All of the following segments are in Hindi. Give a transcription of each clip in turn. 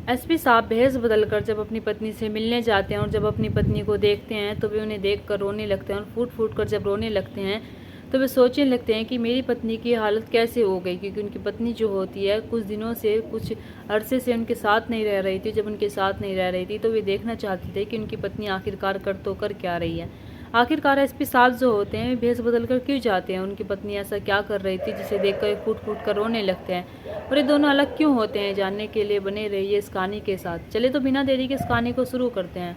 एसपी साहब भेष बदलकर जब अपनी पत्नी से मिलने जाते हैं और जब अपनी पत्नी को देखते हैं तो वे उन्हें देखकर रोने लगते हैं और फूट फूट कर जब रोने लगते हैं तो वे सोचने लगते हैं कि मेरी पत्नी की हालत कैसे हो गई, क्योंकि उनकी पत्नी जो होती है कुछ दिनों से, कुछ अरसे से उनके साथ नहीं रह रही थी। जब उनके साथ नहीं रह रही थी तो वे देखना चाहते थे कि उनकी पत्नी आखिरकार कर तो कर क्या रही है। आखिरकार एसपी साहब जो होते हैं भेष बदल कर क्यों जाते हैं, उनकी पत्नी ऐसा क्या कर रही थी जिसे देखकर वे फूट फूट कर रोने लगते हैं, और ये दोनों अलग क्यों होते हैं, जानने के लिए बने रहिए इस कहानी के साथ। चले तो बिना देरी के इस कहानी को शुरू करते हैं।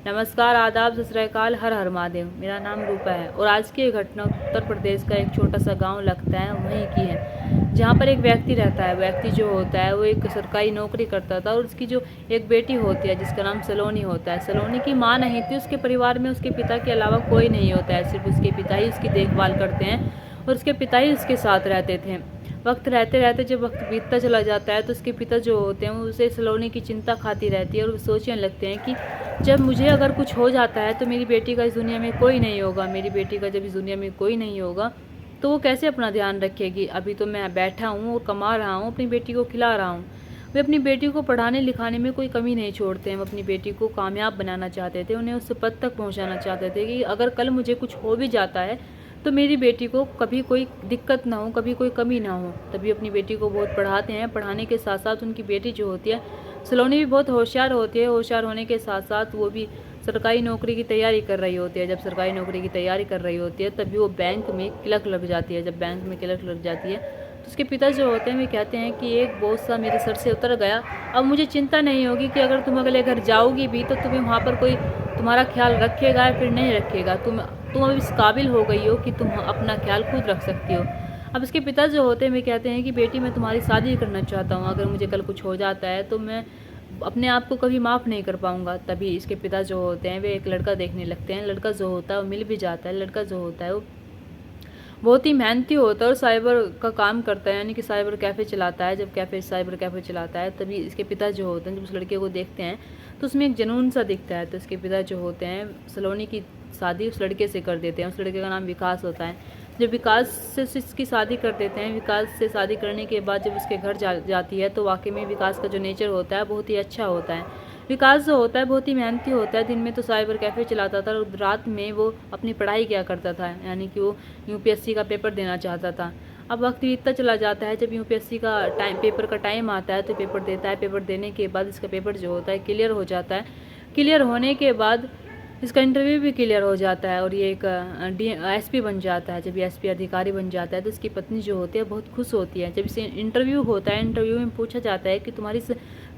नमस्कार, आदाब, सत श्री अकाल, हर हर महादेव। मेरा नाम रूपा है और आज की ये घटना उत्तर प्रदेश का एक छोटा सा गांव लगता है वहीं की है, जहां पर एक व्यक्ति रहता है। व्यक्ति जो होता है वो एक सरकारी नौकरी करता था और उसकी जो एक बेटी होती है जिसका नाम सलोनी होता है। सलोनी की माँ नहीं थी, उसके परिवार में उसके पिता के अलावा कोई नहीं होता है, सिर्फ उसके पिता ही उसकी देखभाल करते हैं और उसके पिता ही उसके साथ रहते थे। वक्त रहते रहते जब वक्त बीतता चला जाता है तो उसके पिता जो होते हैं वो उसे सलोनी की चिंता खाती रहती है और वो सोचने लगते हैं कि जब मुझे अगर कुछ हो जाता है तो मेरी बेटी का इस दुनिया में कोई नहीं होगा, मेरी बेटी का जब इस दुनिया में कोई नहीं होगा तो वो कैसे अपना ध्यान रखेगी। अभी तो मैं बैठा हूँ और कमा रहा हूँ, अपनी बेटी को खिला रहा हूँ। वे अपनी बेटी को पढ़ाने लिखाने में कोई कमी नहीं छोड़ते हैं। वो अपनी बेटी को कामयाब बनाना चाहते थे, उन्हें उस पद तक पहुँचाना चाहते थे कि अगर कल मुझे कुछ हो भी जाता है तो मेरी बेटी को कभी कोई दिक्कत ना हो, कभी कोई कमी ना हो। तभी अपनी बेटी को बहुत पढ़ाते हैं। पढ़ाने के साथ साथ उनकी बेटी जो होती है सलोनी भी बहुत होशियार होती है। होशियार होने के साथ साथ वो भी सरकारी नौकरी की तैयारी कर रही होती है। जब सरकारी नौकरी की तैयारी कर रही होती है तभी वो बैंक में क्लर्क लग जाती है। जब बैंक में क्लर्क लग जाती है तो उसके पिता जो होते हैं वे कहते हैं कि एक बोझ सा मेरे सर से उतर गया, अब मुझे चिंता नहीं होगी कि अगर तुम अगले घर जाओगी भी तो तुम्हें वहाँ पर कोई तुम्हारा ख्याल रखेगा या फिर नहीं रखेगा। तुम अब इस काबिल हो गई हो कि तुम अपना ख्याल खुद रख सकती हो। अब इसके पिता जो होते हैं वे कहते हैं कि बेटी मैं तुम्हारी शादी करना चाहता हूँ, अगर मुझे कल कुछ हो जाता है तो मैं अपने आप को कभी माफ़ नहीं कर पाऊंगा। तभी इसके पिता जो होते हैं वे एक लड़का देखने लगते हैं। लड़का जो होता है वो मिल भी जाता है। लड़का जो होता है वो बहुत ही मेहनती होता है और साइबर का काम करता है, यानी कि साइबर कैफ़े चलाता है। जब साइबर कैफ़े चलाता है तभी इसके पिता जो होते हैं जब उस लड़के को देखते हैं तो उसमें एक जुनून सा दिखता है। तो इसके पिता जो होते हैं सलोनी की शादी उस लड़के से कर देते हैं। उस लड़के का नाम विकास होता है। जब विकास से इसकी शादी कर देते हैं, विकास से शादी करने के बाद जब उसके घर जाती है तो वाकई में विकास का जो नेचर होता है बहुत ही अच्छा होता है। विकास जो होता है बहुत ही मेहनती होता है। दिन में तो साइबर कैफ़े चलाता था और रात में वो अपनी पढ़ाई किया करता था, यानी कि वो यूपीएससी का पेपर देना चाहता था। अब वक्त बीतता चला जाता है। जब यूपीएससी का पेपर का टाइम आता है तो पेपर देता है। पेपर देने के बाद इसका पेपर जो होता है क्लियर हो जाता है। क्लियर होने के बाद इसका इंटरव्यू भी क्लियर हो जाता है और ये एक एसपी बन जाता है। जब ये एसपी अधिकारी बन जाता है तो इसकी पत्नी जो होती है बहुत खुश होती है। जब इसे इंटरव्यू होता है, इंटरव्यू में पूछा जाता है कि तुम्हारी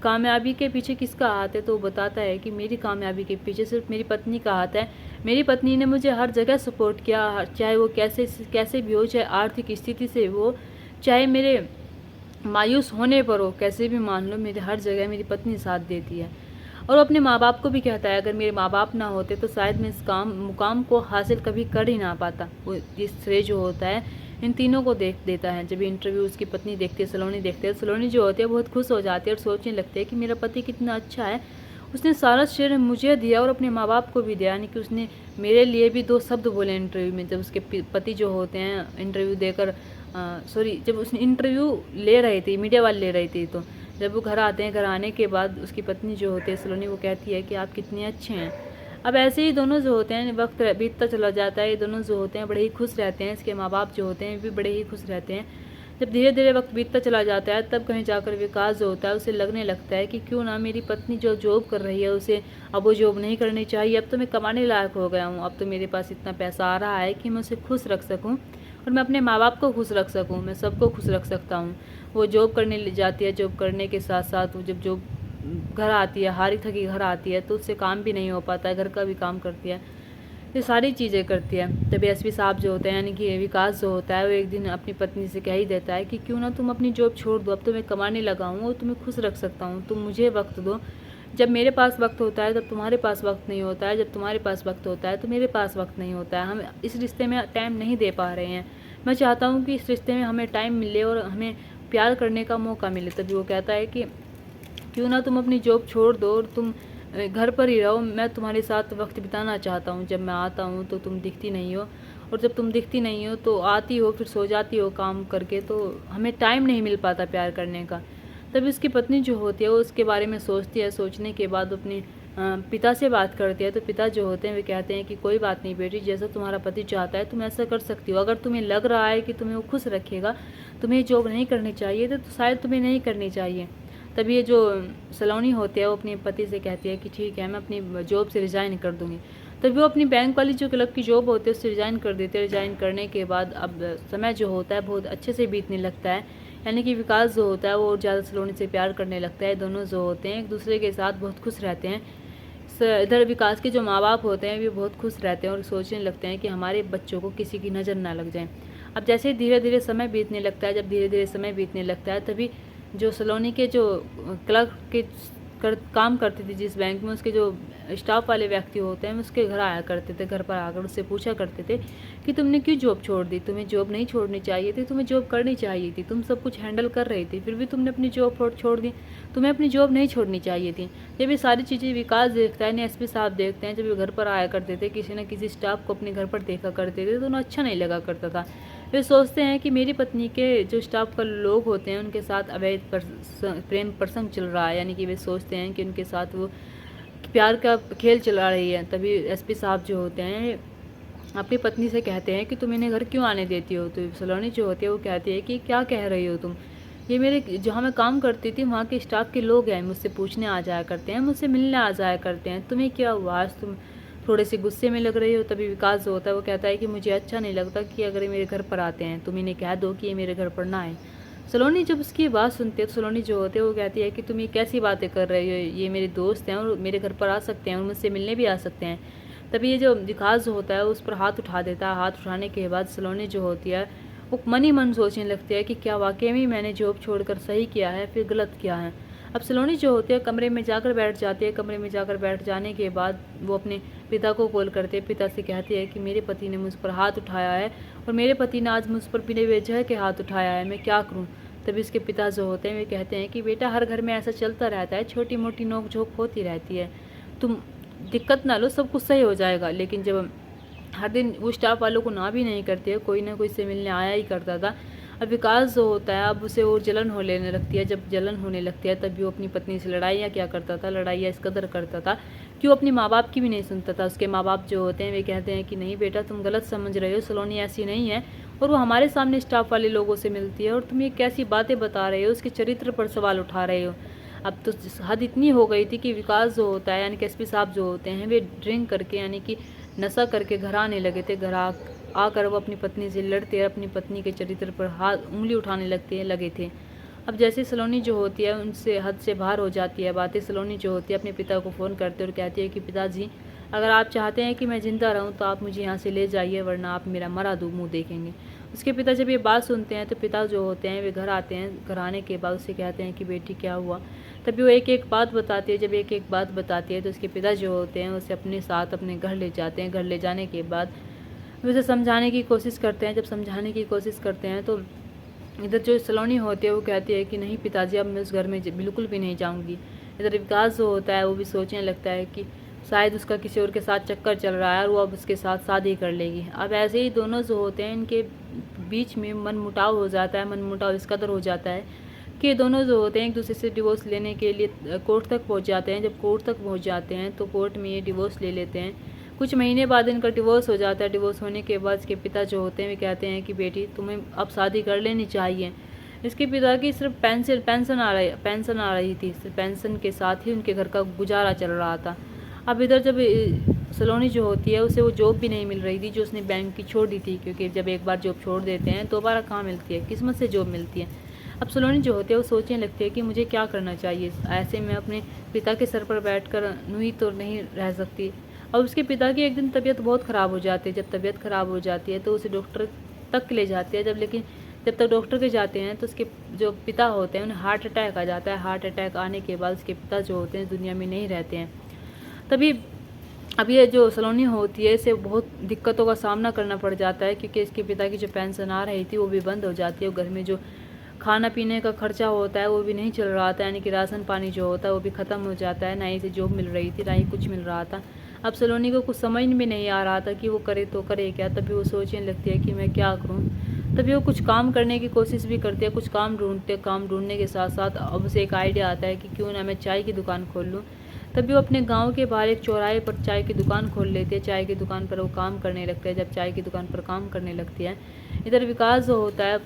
कामयाबी के पीछे किसका हाथ है, तो वो बताता है कि मेरी कामयाबी के पीछे सिर्फ मेरी पत्नी का हाथ है। मेरी पत्नी ने मुझे हर जगह सपोर्ट किया, चाहे वो कैसे भी हो, चाहे आर्थिक स्थिति से हो, चाहे मेरे मायूस होने पर हो, कैसे भी मान लो, मेरे हर जगह मेरी पत्नी साथ देती है। और वो अपने माँ बाप को भी कहता है अगर मेरे माँ बाप ना होते तो शायद मैं इस मुकाम को हासिल कभी कर ही ना पाता। वो इस श्रेय जो होता है इन तीनों को देता है। जब इंटरव्यू उसकी पत्नी देखती है, सलोनी देखती है, सलोनी जो होती है बहुत खुश हो जाती है और सोचने लगती है कि मेरा पति कितना अच्छा है, उसने सारा श्रेय मुझे दिया और अपने माँ बाप को भी दिया, यानी कि उसने मेरे लिए भी दो शब्द बोले इंटरव्यू में। जब उसके पति जो होते हैं इंटरव्यू देकर जब उसने इंटरव्यू ले रही थी, मीडिया वाले ले रही थी, तो जब वो घर आते हैं, घर आने के बाद उसकी पत्नी जो होती है सलोनी वो कहती है कि आप कितने अच्छे हैं। अब ऐसे ही दोनों जो होते हैं वक्त बीतता चला जाता है, ये दोनों जो होते हैं बड़े ही खुश रहते हैं। इसके माँ बाप जो होते हैं भी बड़े ही खुश रहते हैं। जब धीरे धीरे वक्त बीतता चला जाता है तब कहीं जाकर विकास जो होता है उसे लगने लगता है कि क्यों ना मेरी पत्नी जो जॉब कर रही है उसे अब वो जॉब नहीं करनी चाहिए। अब तो मैं कमाने लायक हो गया हूँ, अब तो मेरे पास इतना पैसा आ रहा है कि मैं उसे खुश रख सकूँ और मैं अपने माँ बाप को खुश रख सकूँ, मैं सबको खुश रख सकता हूँ। वो जॉब करने जाती है, जॉब करने के साथ साथ वो जब जॉब घर आती है, हारी थकी घर आती है तो उससे काम भी नहीं हो पाता है, घर का भी काम करती है, ये सारी चीज़ें करती है। तभी एसपी साहब जो होते हैं यानी कि विकास जो होता है वो एक दिन अपनी पत्नी से कह ही देता है कि क्यों ना तुम अपनी जॉब छोड़ दो, अब तो मैं कमाने लगा हूँ और तुम्हें खुश रख सकता हूँ, तुम मुझे वक्त दो। जब मेरे पास वक्त होता है तब तुम्हारे पास वक्त नहीं होता है, जब तुम्हारे पास वक्त होता है तो मेरे पास वक्त नहीं होता है। हम इस रिश्ते में टाइम नहीं दे पा रहे हैं। मैं चाहता हूँ कि इस रिश्ते में हमें टाइम मिले और हमें प्यार करने का मौका मिले। तभी वो कहता है कि क्यों ना तुम अपनी जॉब छोड़ दो और तुम घर पर ही रहो, मैं तुम्हारे साथ वक्त बिताना चाहता हूँ। जब मैं आता हूँ तो तुम दिखती नहीं हो और जब तुम दिखती नहीं हो तो आती हो फिर सो जाती हो काम करके, तो हमें टाइम नहीं मिल पाता प्यार करने का। तभी उसकी पत्नी जो होती है वो उसके बारे में सोचती है। सोचने के बाद अपने पिता से बात करती है। तो पिता जो होते हैं वे कहते हैं कि कोई बात नहीं बेटी, जैसा तुम्हारा पति चाहता है तुम ऐसा कर सकती हो। अगर तुम्हें लग रहा है कि तुम्हें वो खुश रखेगा, तुम्हें जॉब नहीं करनी चाहिए तो शायद तुम्हें नहीं करनी चाहिए। तभी ये जो सलोनी होती है वो अपने पति से कहती है कि ठीक है, मैं अपनी जॉब से रिज़ाइन कर दूँगी। तभी वो अपनी बैंक वाली जो क्लब की जॉब होती है उससे रिज़ाइन कर देते हैं। रिज़ाइन करने के बाद अब समय जो होता है बहुत अच्छे से बीतने लगता है, यानी कि विकास जो होता है वो ज़्यादा सलोनी से प्यार करने लगता है। दोनों जो होते हैं एक दूसरे के साथ बहुत खुश रहते हैं। इधर विकास के जो माँ बाप होते हैं वे बहुत खुश रहते हैं और सोचने लगते हैं कि हमारे बच्चों को किसी की नज़र ना लग जाए। अब जैसे धीरे धीरे समय बीतने लगता है, जब धीरे धीरे समय बीतने लगता है तभी जो सलोनी के जो क्लर्क के काम करती थी जिस बैंक में, उसके जो स्टाफ वाले व्यक्ति होते हैं उसके घर आया करते थे। घर पर आकर उससे पूछा करते थे कि तुमने क्यों जॉब छोड़ दी, तुम्हें जॉब नहीं छोड़नी चाहिए थी, तुम्हें जॉब करनी चाहिए थी, तुम सब कुछ हैंडल कर रही थी, फिर भी तुमने अपनी जॉब छोड़ दी, तुम्हें अपनी जॉब नहीं छोड़नी चाहिए थी। जब ये सारी चीज़ें विकास देखता है, एसपी साहब देखते हैं, जब ये घर पर आया करते थे किसी न किसी स्टाफ को अपने घर पर देखा करते थे तो उन्हें अच्छा नहीं लगा करता था। वे सोचते हैं कि मेरी पत्नी के जो स्टाफ का लोग होते हैं उनके साथ अवैध प्रेम प्रसंग चल रहा है, यानी कि वे सोचते हैं कि उनके साथ वो प्यार का खेल चला रही है। तभी एसपी साहब जो होते हैं अपनी पत्नी से कहते हैं कि तुम इन्हें घर क्यों आने देती हो। तो सलोनी जो होती है वो कहती है कि क्या कह रही हो तुम, ये मेरे जहाँ मैं काम करती थी वहाँ के स्टाफ के लोग हैं, मुझसे पूछने आ जाया करते हैं, मुझसे मिलने आ जाया करते हैं, तुम्हें क्या हुआ, आज तुम थोड़े से गुस्से में लग रही हो। तभी विकास जो होता है वो कहता है कि मुझे अच्छा नहीं लगता कि अगर ये मेरे घर पर आते हैं तुम इन्हें कह दो कि ये मेरे घर पर ना आए। सलोनी जब उसकी बात सुनती है तो सलोनी जो होते हैं वो कहती है कि तुम ये कैसी बातें कर रही हो, ये मेरे दोस्त हैं और मेरे घर पर आ सकते हैं और मुझसे मिलने भी आ सकते हैं। तभी ये जो विकास जो होता है उस पर हाथ उठा देता है। हाथ उठाने के बाद सलोनी जो होती है वो मन ही मन सोचने लगती है कि क्या वाकई में मैंने जॉब छोड़कर सही किया है फिर गलत किया है। अब सलोनी जो होती है कमरे में जाकर बैठ जाती है। कमरे में जाकर बैठ जाने के बाद वो अपने पिता को कॉल करते हैं। पिता से कहती है कि मेरे पति ने मुझ पर हाथ उठाया है और मेरे पति ने आज मुझ पर बिना वजह के हाथ उठाया है, मैं क्या करूं। तभी उसके पिता जो होते हैं वे कहते हैं कि बेटा हर घर में ऐसा चलता रहता है, छोटी मोटी नोक झोंक होती रहती है, तुम दिक्कत ना लो, सब कुछ सही हो जाएगा। लेकिन जब हर दिन वो स्टाफ वालों को ना भी नहीं करती है, कोई ना कोई से मिलने आया ही करता था। अब विकास जो होता है अब उसे और जलन हो लेने लगती है। जब जलन होने लगती है तभी वो अपनी पत्नी से लड़ाइयाँ क्या करता था, लड़ाइयाँ इस कदर करता था कि वो अपने माँ बाप की भी नहीं सुनता था। उसके माँ बाप जो होते हैं वे कहते हैं कि नहीं बेटा तुम गलत समझ रहे हो, सलोनी ऐसी नहीं है और वो हमारे सामने स्टाफ वाले लोगों से मिलती है और तुम ये कैसी बातें बता रहे हो, उसके चरित्र पर सवाल उठा रहे हो। अब तो हद इतनी हो गई थी कि विकास जो होता है यानी कि एसपी साहब जो होते हैं वे ड्रिंक करके यानी कि नशा करके घर आने लगे थे। घर आकर वो अपनी पत्नी से लड़ते, अपनी पत्नी के चरित्र पर हाथ उंगली उठाने लगे थे। अब जैसे सलोनी जो होती है उनसे हद से बाहर हो जाती है बातें। सलोनी जो होती है अपने पिता को फ़ोन करते और कहती है कि पिताजी अगर आप चाहते हैं कि मैं ज़िंदा रहूं तो आप मुझे यहाँ से ले जाइए, वरना आप मेरा मरा मुँह देखेंगे। उसके पिता जब ये बात सुनते हैं तो पिता जो होते हैं वे घर आते हैं। घर आने के बाद उससे कहते हैं कि बेटी क्या हुआ। तभी वो एक एक बात बताती है। जब एक एक बात बताती है तो उसके पिता जो होते हैं उसे अपने साथ अपने घर ले जाते हैं। घर ले जाने के बाद वे उसे समझाने की कोशिश करते हैं। जब समझाने की कोशिश करते हैं तो इधर जो सलोनी होती है वो कहती है कि नहीं पिताजी अब मैं उस घर में बिल्कुल भी नहीं जाऊंगी। इधर विकास जो होता है वो भी सोचने लगता है कि शायद उसका किसी और के साथ चक्कर चल रहा है और वो अब उसके साथ शादी कर लेगी। अब ऐसे ही दोनों जो होते हैं इनके बीच में मनमुटाव हो जाता है। मनमुटाव इस कदर हो जाता है कि दोनों जो होते हैं एक दूसरे से डिवोर्स लेने के लिए कोर्ट तक पहुंच जाते हैं। जब कोर्ट तक पहुंच जाते हैं तो कोर्ट में ये डिवोर्स ले लेते हैं। कुछ महीने बाद इनका डिवोर्स हो जाता है। डिवोर्स होने के बाद इसके पिता जो होते हैं वे कहते हैं कि बेटी तुम्हें अब शादी कर लेनी चाहिए। इसके पिता की सिर्फ पेंशन आ रही थी। सिर्फ पेंशन के साथ ही उनके घर का गुजारा चल रहा था। अब इधर जब सलोनी जो होती है उसे वो जॉब भी नहीं मिल रही थी जो उसने बैंक की छोड़ दी थी, क्योंकि जब एक बार जॉब छोड़ देते हैं दोबारा कहाँ मिलती है, किस्मत से जॉब मिलती है। अब सलोनी जो होती है वो सोचने लगती है कि मुझे क्या करना चाहिए, ऐसे में अपने पिता के सर पर बैठकर नुई तो नहीं रह सकती। अब उसके पिता की एक दिन तबीयत बहुत ख़राब हो जाती है। जब तबीयत ख़राब हो जाती है तो उसे डॉक्टर तक ले जाते हैं। जब तक डॉक्टर के जाते हैं तो उसके जो पिता होते हैं उन्हें हार्ट अटैक आ जाता है। हार्ट अटैक आने के बाद उसके पिता जो होते हैं दुनिया में नहीं रहते हैं। तभी अब ये जो सलोनी होती है इसे बहुत दिक्कतों का सामना करना पड़ जाता है, क्योंकि इसके पिता की जो पेंशन आ रही थी वो भी बंद हो जाती है। घर में जो खाना पीने का खर्चा होता है वो भी नहीं चल रहा था, यानी कि राशन पानी जो होता है वो भी ख़त्म हो जाता है। ना ही से जॉब मिल रही थी ना ही कुछ मिल रहा था। अब सलोनी को कुछ समझ में नहीं आ रहा था कि वो करे तो करे क्या। तभी वो सोचने लगती है कि मैं क्या करूं। तभी वो कुछ काम करने की कोशिश भी करते हैं, कुछ काम ढूंढते, काम ढूंढने के साथ साथ अब उसे एक आइडिया आता है कि क्यों ना मैं चाय की दुकान खोल लूँ। तभी वो अपने गांव के बाहर एक चौराहे पर चाय की दुकान खोल लेते हैं। चाय की दुकान पर वो काम करने लगते हैं। जब चाय की दुकान पर काम करने लगती है, इधर विकास जो होता है,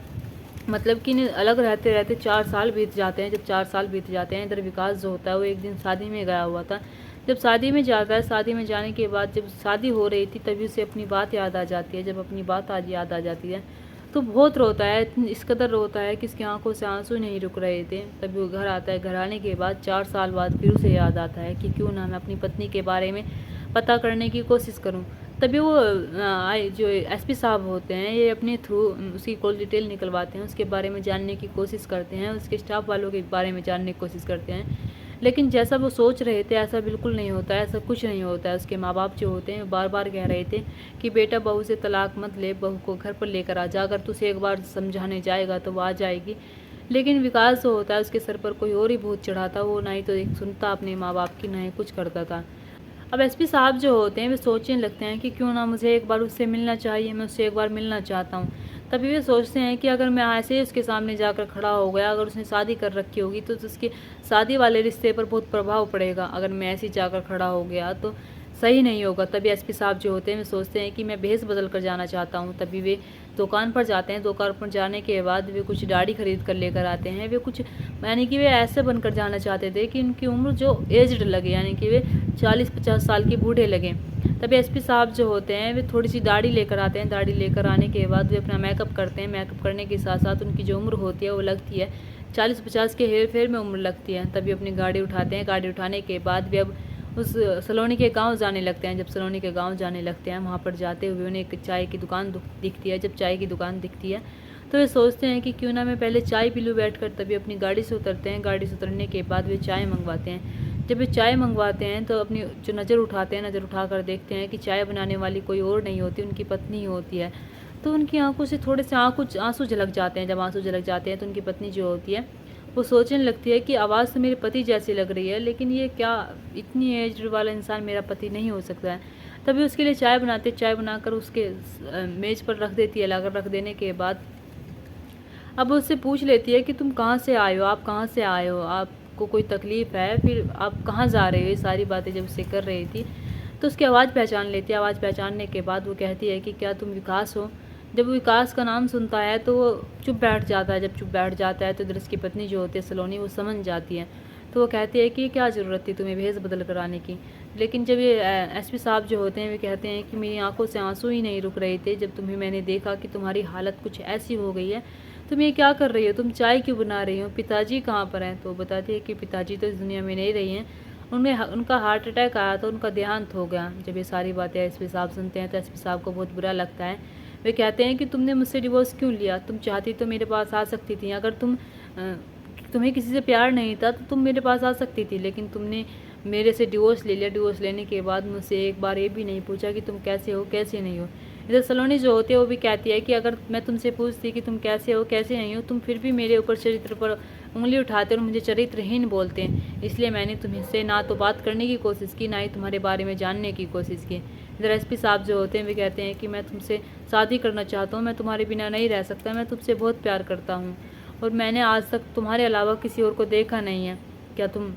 मतलब कि अलग रहते रहते 4 साल बीत जाते हैं। जब 4 साल बीत जाते हैं, इधर विकास जो होता है वो एक दिन शादी में गया हुआ था। जब शादी में जाता है, शादी में जाने के बाद जब शादी हो रही थी, तभी उसे अपनी बात याद आ जाती है। जब अपनी बात आज याद आ जाती है तो बहुत रोता है, इस कदर रोता है कि इसकी आंखों से आंसू नहीं रुक रहे थे। तभी वो घर आता है। घर आने के बाद 4 साल बाद फिर उसे याद आता है कि क्यों ना मैं अपनी पत्नी के बारे में पता करने की कोशिश करूं। तभी वो जो एसपी साहब होते हैं, ये अपने थ्रू उसकी कॉल डिटेल निकलवाते हैं, उसके बारे में जानने की कोशिश करते हैं, उसके स्टाफ वालों के बारे में जानने की कोशिश करते हैं। लेकिन जैसा वो सोच रहे थे ऐसा बिल्कुल नहीं होता है, ऐसा कुछ नहीं होता है। उसके माँ बाप जो होते हैं बार बार कह रहे थे कि बेटा बहू से तलाक मत ले, बहू को घर पर लेकर आ जा, अगर तुझे एक बार समझाने जाएगा तो वो आ जाएगी। लेकिन विकास जो होता है उसके सर पर कोई और ही भूत चढ़ा था। वो ना ही तो एक सुनता अपने माँ बाप की, ना ही कुछ करता था। अब एसपी साहब जो होते हैं वे सोचने लगते हैं कि क्यों ना मुझे एक बार उससे मिलना चाहिए, मैं उससे एक बार मिलना चाहता हूँ। तभी वे सोचते हैं कि अगर मैं ऐसे ही उसके सामने जाकर खड़ा हो गया, अगर उसने शादी कर रखी होगी तो उसके शादी वाले रिश्ते पर बहुत प्रभाव पड़ेगा। अगर मैं ऐसे ही जाकर खड़ा हो गया तो सही नहीं होगा। तभी एसपी साहब जो होते हैं वे सोचते हैं कि मैं भेष बदल कर जाना चाहता हूँ। तभी वे दुकान पर जाते हैं। दुकान पर जाने के बाद वे कुछ दाढ़ी खरीद कर लेकर आते हैं। वे कुछ यानी कि वे ऐसे बनकर जाना चाहते थे कि उनकी उम्र जो एज्ड लगे, यानी कि वे 40-50 साल के बूढ़े लगे। तभी एसपी साहब जो होते हैं वे थोड़ी सी दाढ़ी लेकर आते हैं। दाढ़ी लेकर आने के बाद वे अपना मेकअप करते हैं। मेकअप करने के साथ साथ उनकी जो उम्र होती है वो लगती है 40-50 के हेर फेर में उम्र लगती है। तभी अपनी गाड़ी उठाते हैं। गाड़ी उठाने के बाद वे अब उस सलोनी के गांव जाने लगते हैं। जब सलोनी के गांव जाने लगते हैं, वहाँ पर जाते हुए उन्हें एक चाय की दुकान दिखती है। जब चाय की दुकान दिखती है तो वे सोचते हैं कि क्यों ना मैं पहले चाय पी लूँ बैठ कर। तभी अपनी गाड़ी से उतरते हैं। गाड़ी से उतरने के बाद वे चाय मंगवाते हैं। जब वे चाय मंगवाते हैं तो अपनी जो नज़र उठाते हैं, नज़र उठा कर देखते हैं कि चाय बनाने वाली कोई और नहीं होती, उनकी पत्नी ही होती है। तो उनकी आंखों से थोड़े से आंसू झलक जाते हैं। जब आंसू झलक जाते हैं तो उनकी पत्नी जो होती है वो सोचने लगती है कि आवाज़ तो मेरे पति जैसी लग रही है, लेकिन ये क्या इतनी एज वाला इंसान मेरा पति नहीं हो सकता है। तभी उसके लिए चाय बनाते, चाय बनाकर उसके मेज़ पर रख देती है। लाकर रख देने के बाद अब उससे पूछ लेती है कि तुम कहाँ से आए हो, आप कहाँ से आए हो, आपको कोई तकलीफ़ है, फिर आप कहाँ जा रहे हो। ये सारी बातें जब उससे कर रही थी तो उसकी आवाज़ पहचान लेती है। आवाज़ पहचानने के बाद वो कहती है कि क्या तुम विकास हो। जब वो विकास का नाम सुनता है तो वो चुप बैठ जाता है। जब चुप बैठ जाता है तो इधर उसकी पत्नी जो होती है सलोनी, वो समझ जाती है। तो वो कहती है कि क्या ज़रूरत थी तुम्हें भेष बदल कर आने की। लेकिन जब ये एसपी साहब जो होते हैं वे कहते हैं कि मेरी आंखों से आंसू ही नहीं रुक रहे थे जब तुम्हें मैंने देखा कि तुम्हारी हालत कुछ ऐसी हो गई है। तुम ये क्या कर रही हो, तुम चाय क्यों बना रही हो, पिताजी कहाँ पर हैं। तो बताती है कि पिताजी तो इस दुनिया में नहीं रही हैं, उनका हार्ट अटैक आया तो उनका देहांत हो गया। जब ये सारी बातें एसपी साहब सुनते हैं तो एसपी साहब को बहुत बुरा लगता है। वे कहते हैं कि तुमने मुझसे डिवोर्स क्यों लिया, तुम चाहती तो मेरे पास आ सकती थी। अगर तुम्हें किसी से प्यार नहीं था तो तुम मेरे पास आ सकती थी, लेकिन तुमने मेरे से डिवोर्स ले लिया। डिवोर्स लेने के बाद मुझसे एक बार ये भी नहीं पूछा कि तुम कैसे हो, कैसे नहीं हो। इधर सलोनी जो होती है वो भी कहती है कि अगर मैं तुमसे पूछती कि तुम कैसे हो, कैसे नहीं हो, तुम फिर भी मेरे ऊपर चरित्र पर उंगली उठाते और मुझे चरित्रहीन बोलते हैं। इसलिए मैंने तुमसे ना तो बात करने की कोशिश की, ना ही तुम्हारे बारे में जानने की कोशिश की। इधर एसपी साहब जो होते हैं वे कहते हैं कि मैं तुमसे शादी करना चाहता हूँ, मैं तुम्हारे बिना नहीं रह सकता, मैं तुमसे बहुत प्यार करता हूँ और मैंने आज तक तुम्हारे अलावा किसी और को देखा नहीं है। क्या तुम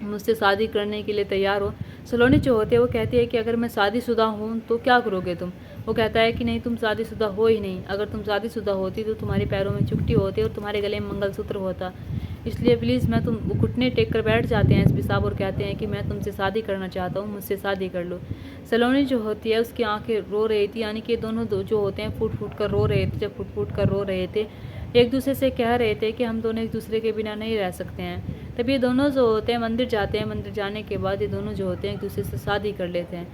मुझसे शादी करने के लिए तैयार हो। सलोनी जो होती है वो कहती है कि अगर मैं शादीशुदा हूँ तो क्या करोगे तुम। वो कहता है कि नहीं, तुम शादीशुदा हो ही नहीं। अगर तुम शादीशुदा होती तो तुम्हारे पैरों में चुट्टी होती और तुम्हारे गले में मंगलसूत्र होता। इसलिए प्लीज़ मैं तुम वो घुटने टेक कर बैठ जाते हैं एसपी साहब और कहते हैं कि मैं तुमसे शादी करना चाहता हूँ, मुझसे शादी कर लो। सलोनी जो होती है उसकी आंखें रो रही थी, यानी कि दोनों जो होते हैं फूट फूट कर रो रहे थे। जब फूट फूट कर रो रहे थे एक दूसरे से कह रहे थे कि हम दोनों एक दूसरे के बिना नहीं रह सकते हैं। तब ये दोनों जो होते हैं मंदिर जाते हैं। मंदिर जाने के बाद ये दोनों जो होते हैं एक दूसरे से शादी कर लेते हैं।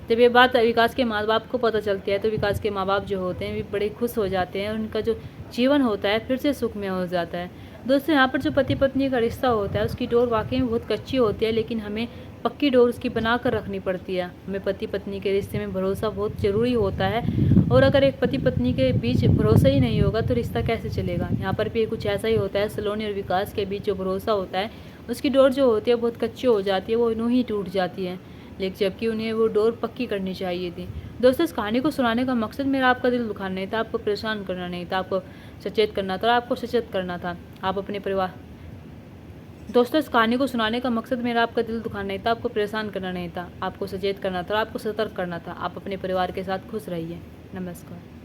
जब ये बात विकास के माँ बाप को पता चलती है तो विकास के माँ बाप जो होते हैं वे बड़े खुश हो जाते हैं और उनका जो जीवन होता है फिर से सुखमय हो जाता है। दोस्तों, यहाँ पर जो पति पत्नी का रिश्ता होता है उसकी डोर वाकई में बहुत कच्ची होती है, लेकिन हमें पक्की डोर उसकी बना कर रखनी पड़ती है। हमें पति पत्नी के रिश्ते में भरोसा बहुत ज़रूरी होता है और अगर एक पति पत्नी के बीच भरोसा ही नहीं होगा तो रिश्ता कैसे चलेगा। यहाँ पर भी कुछ ऐसा ही होता है। सलोनी और विकास के बीच जो भरोसा होता है उसकी डोर जो होती है बहुत कच्ची हो जाती है, वो यूँ ही टूट जाती है। लेकिन जबकि उन्हें वो डोर पक्की करनी चाहिए थी। दोस्तों इस कहानी को सुनाने का मकसद मेरा आपका दिल दुखाना नहीं था, आपको परेशान करना नहीं था, आपको सचेत करना था और आपको सचेत करना था। आप अपने परिवार दोस्तों इस कहानी को सुनाने का मकसद मेरा आपका दिल दुखाना नहीं था, आपको परेशान करना नहीं था, आपको सचेत करना था और आपको सतर्क करना था। आप अपने परिवार के साथ खुश रहिए। नमस्कार।